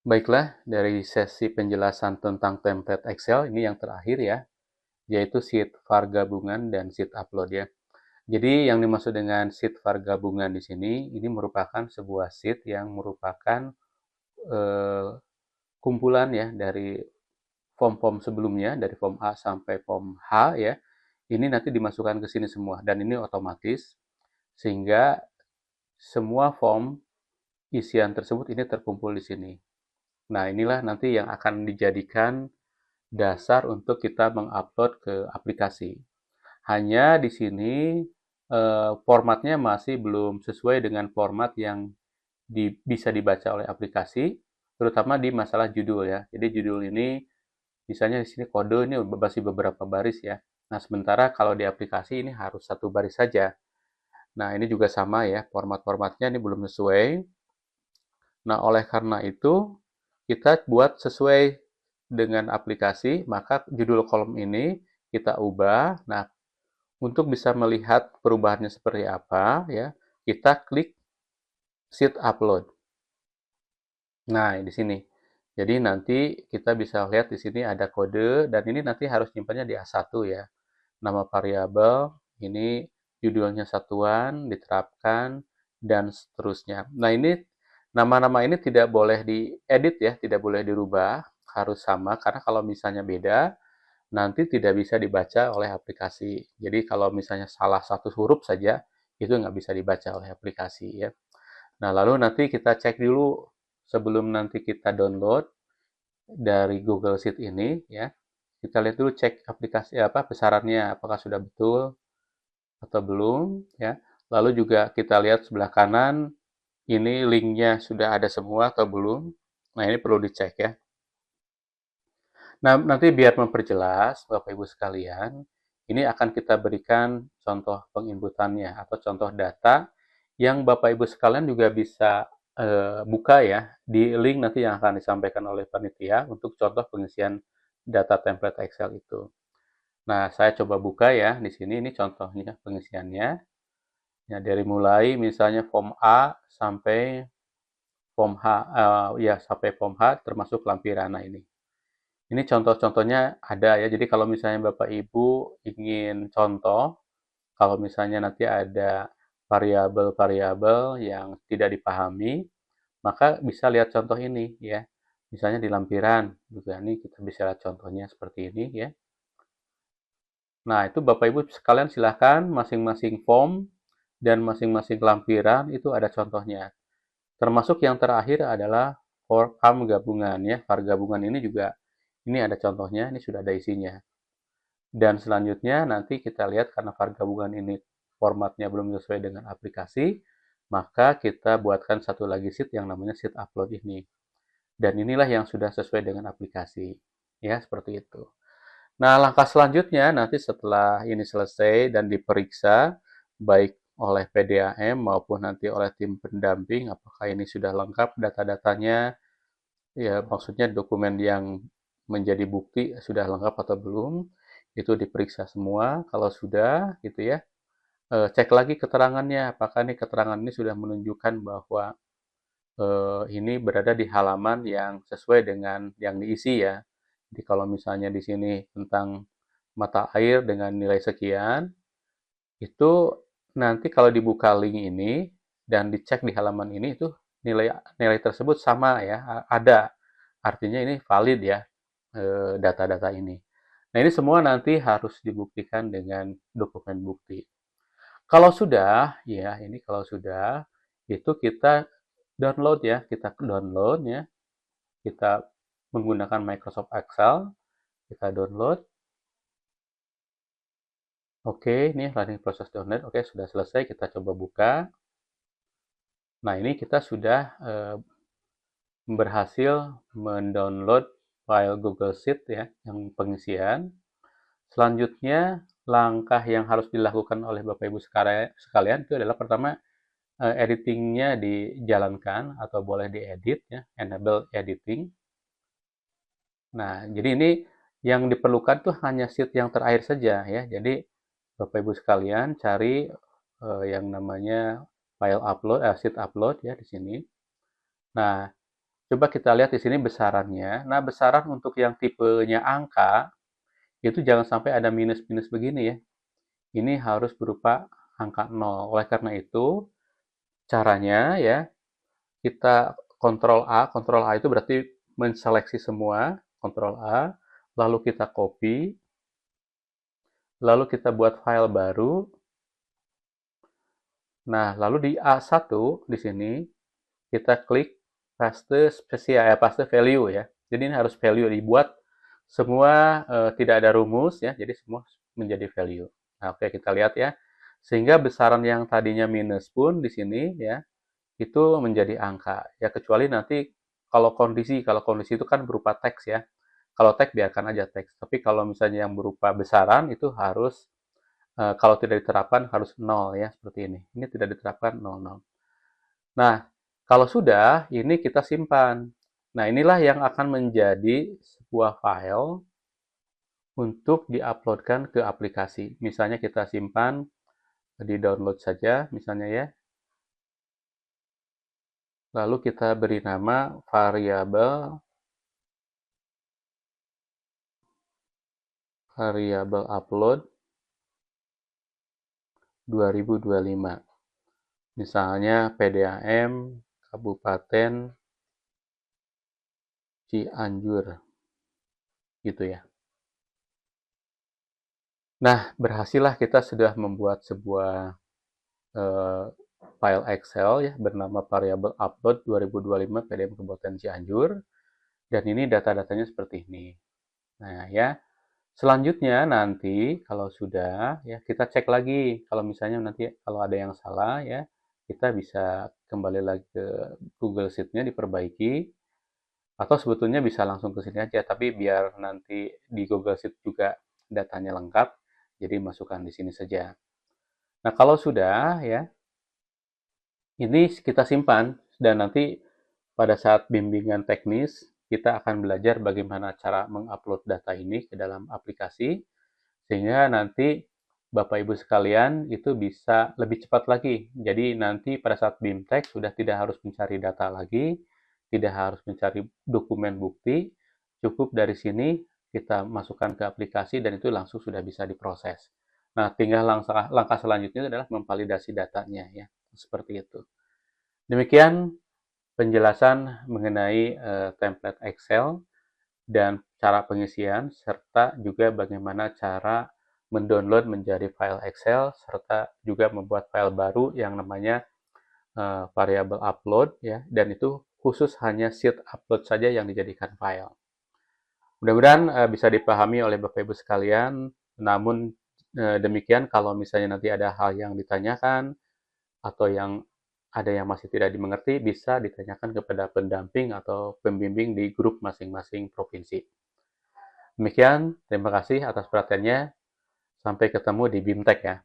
Baiklah, dari sesi penjelasan tentang template Excel ini yang terakhir ya, yaitu sheet var gabungan dan sheet upload ya. Jadi yang dimaksud dengan sheet var gabungan di sini, ini merupakan sebuah sheet yang merupakan eh, kumpulan ya dari form-form sebelumnya, dari form A sampai form H ya. Ini nanti dimasukkan ke sini semua dan ini otomatis sehingga semua form isian tersebut ini terkumpul di sini. Nah, inilah nanti yang akan dijadikan dasar untuk kita mengupload ke aplikasi. Hanya di sini formatnya masih belum sesuai dengan format yang bisa dibaca oleh aplikasi, terutama di masalah judul ya. Jadi judul ini misalnya di sini kode ini masih beberapa baris ya. Nah, sementara kalau di aplikasi ini harus satu baris saja. Nah, ini juga sama ya, format-formatnya ini belum sesuai. Nah, oleh karena itu, kita buat sesuai dengan aplikasi, maka judul kolom ini kita ubah. Nah, untuk bisa melihat perubahannya seperti apa, ya, kita klik sheet upload. Nah, di sini. Jadi nanti kita bisa lihat di sini ada kode dan ini nanti harus nyimpannya di A1 ya. Nama variabel, ini judulnya satuan, diterapkan, dan seterusnya. Nah, ini nama-nama ini tidak boleh diedit ya, tidak boleh dirubah, harus sama, karena kalau misalnya beda, nanti tidak bisa dibaca oleh aplikasi. Jadi kalau misalnya salah satu huruf saja, itu nggak bisa dibaca oleh aplikasi ya. Nah, lalu nanti kita cek dulu sebelum nanti kita download dari Google Sheet ini ya. Kita lihat dulu cek aplikasi apa besarannya apakah sudah betul atau belum ya. Lalu juga kita lihat sebelah kanan ini linknya sudah ada semua atau belum. Nah, ini perlu dicek ya. Nah, nanti biar memperjelas Bapak Ibu sekalian, ini akan kita berikan contoh penginputannya atau contoh data yang Bapak Ibu sekalian juga bisa buka ya di link nanti yang akan disampaikan oleh panitia untuk contoh pengisian data template Excel itu. Nah, saya coba buka ya di sini ini contohnya pengisiannya. Ya, dari mulai misalnya form A sampai form H, ya sampai form H termasuk lampiran. Nah, ini contoh-contohnya ada ya. Jadi kalau misalnya Bapak Ibu ingin contoh, kalau misalnya nanti ada variabel-variabel yang tidak dipahami, maka bisa lihat contoh ini ya. Misalnya di lampiran juga ini kita bisa lihat contohnya seperti ini ya. Nah, itu Bapak Ibu sekalian silahkan masing-masing form dan masing-masing lampiran itu ada contohnya. Termasuk yang terakhir adalah form gabungan ya. Var gabungan ini juga ini ada contohnya, ini sudah ada isinya. Dan selanjutnya nanti kita lihat karena var gabungan ini formatnya belum sesuai dengan aplikasi, maka kita buatkan satu lagi sheet yang namanya sheet upload ini. Dan inilah yang sudah sesuai dengan aplikasi. Ya, seperti itu. Nah, langkah selanjutnya nanti setelah ini selesai dan diperiksa baik oleh PDAM maupun nanti oleh tim pendamping apakah ini sudah lengkap data-datanya, ya maksudnya dokumen yang menjadi bukti sudah lengkap atau belum, itu diperiksa semua. Kalau sudah gitu ya, cek lagi keterangannya apakah ini keterangan ini sudah menunjukkan bahwa ini berada di halaman yang sesuai dengan yang diisi ya. Jadi kalau misalnya di sini tentang mata air dengan nilai sekian, itu nanti kalau dibuka link ini dan dicek di halaman ini itu nilai nilai tersebut sama ya, ada. Artinya ini valid ya data-data ini. Nah, ini semua nanti harus dibuktikan dengan dokumen bukti. Kalau sudah, ya ini kalau sudah, itu kita download ya, kita download ya, kita menggunakan Microsoft Excel, kita download. Oke, ini running proses download. Oke, sudah selesai. Kita coba buka. Nah, ini kita sudah berhasil mendownload file Google Sheet ya, yang pengisian. Selanjutnya, langkah yang harus dilakukan oleh Bapak Ibu sekalian itu adalah pertama, editingnya dijalankan atau boleh diedit ya, enable editing. Nah, jadi ini yang diperlukan tuh hanya sheet yang terakhir saja ya. Jadi Bapak Ibu sekalian cari yang namanya file upload, sheet upload ya di sini. Nah, Coba kita lihat di sini besarannya. Nah, besaran untuk yang tipenya angka, itu jangan sampai ada minus-minus begini ya. Ini harus berupa angka 0. Oleh karena itu, caranya ya, kita kontrol A itu berarti menseleksi semua, kontrol A, lalu kita copy, lalu kita buat file baru. Nah, lalu di A1 di sini kita klik paste spesial ya, paste value ya. Jadi ini harus value dibuat semua tidak ada rumus ya, jadi semua menjadi value. Nah, oke kita lihat ya. Sehingga besaran yang tadinya minus pun di sini ya, itu menjadi angka. Ya kecuali nanti kalau kondisi itu kan berupa teks ya. Kalau teks biarkan aja teks. Tapi kalau misalnya yang berupa besaran itu harus kalau tidak diterapkan harus nol ya seperti ini. Ini tidak diterapkan 00. Nah, kalau sudah ini kita simpan. Nah, inilah yang akan menjadi sebuah file untuk diuploadkan ke aplikasi. Misalnya kita simpan di download saja misalnya ya. Lalu kita beri nama variabel upload 2025. Misalnya PDAM Kabupaten Cianjur gitu ya. Nah, berhasillah kita sudah membuat sebuah file Excel ya bernama variabel upload 2025 PDAM Kabupaten Cianjur, dan ini data-datanya seperti ini. Nah ya, selanjutnya nanti kalau sudah ya kita cek lagi, kalau misalnya nanti kalau ada yang salah ya kita bisa kembali lagi ke Google Sheet-nya diperbaiki, atau sebetulnya bisa langsung ke sini aja, tapi biar nanti di Google Sheet juga datanya lengkap, jadi masukkan di sini saja. Nah kalau sudah ya, ini kita simpan, dan nanti pada saat bimbingan teknis, kita akan belajar bagaimana cara mengupload data ini ke dalam aplikasi, sehingga nanti Bapak Ibu sekalian itu bisa lebih cepat lagi. Jadi nanti pada saat BIMTEK sudah tidak harus mencari data lagi, tidak harus mencari dokumen bukti, cukup dari sini kita masukkan ke aplikasi dan itu langsung sudah bisa diproses. Nah, tinggal langkah selanjutnya adalah memvalidasi datanya ya, seperti itu. Demikian penjelasan mengenai template Excel dan cara pengisian, serta juga bagaimana cara mendownload menjadi file Excel, serta juga membuat file baru yang namanya variabel upload ya, dan itu khusus hanya sheet upload saja yang dijadikan file. Mudah-mudahan bisa dipahami oleh Bapak Ibu sekalian. Namun demikian, kalau misalnya nanti ada hal yang ditanyakan atau yang ada yang masih tidak dimengerti, bisa ditanyakan kepada pendamping atau pembimbing di grup masing-masing provinsi. Demikian, terima kasih atas perhatiannya. Sampai ketemu di BIMTEK ya.